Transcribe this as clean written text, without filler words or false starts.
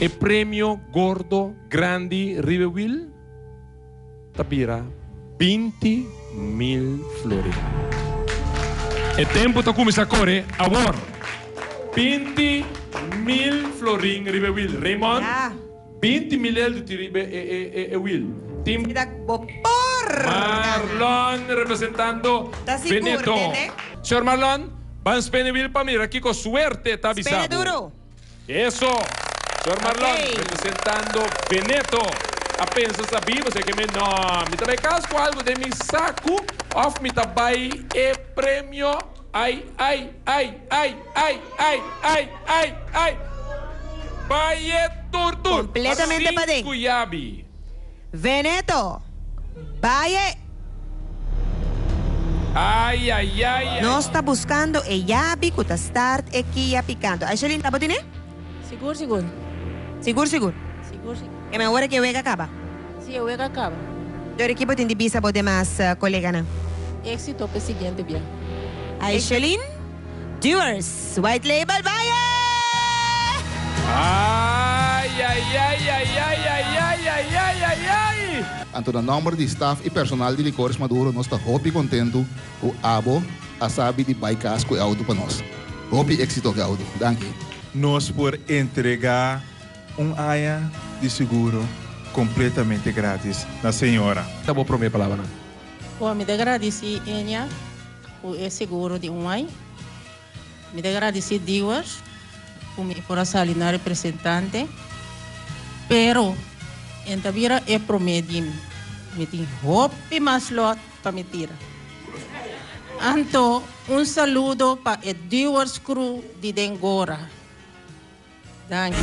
E prêmio gordo grande Riverville tapira 20.000 florins. E tempo to começar a correr agora. 20.000 florins Riverville. Raymond, 20.000 de Ribe e Will. Team Marlon representando Veneto. Senhor Marlon, van Speneville para mí aquí con suerte está avisado. Spene duro. Eso. Senhor Marlon representando Veneto. Apenas sabia você que me também casco algo de mi saco of me também e prêmio ai vai tortur completamente para dentro. Yabi Veneto, vaya. Ai. Nós está buscando e Yabi que está start aqui ya picando. Aishelin, tá botine? Seguro. E me agora que eu acaba. Sim, eu acaba. Do equipo tem divisa bote mais colega na. Éxito para seguinte bien. Aishelin, Doers, White Label, vaya. Ai. Anto na número de staff e personal de Licores Maduro, nós está hopi contento o abo a sabe de bai casco e auto para nós. Hopi éxito que auto. Danke. Nós por entregar área de seguro completamente grátis na senhora. Tá bom para minha palavra. Bom, me agradeci Enya o seguro de ano. Me agradeci Dias por salinar representante. Pero en tabira é promedim. Me tem hopi mais lot para me tira. Anto, saludo para o Dias Crew de Dengora. Danke.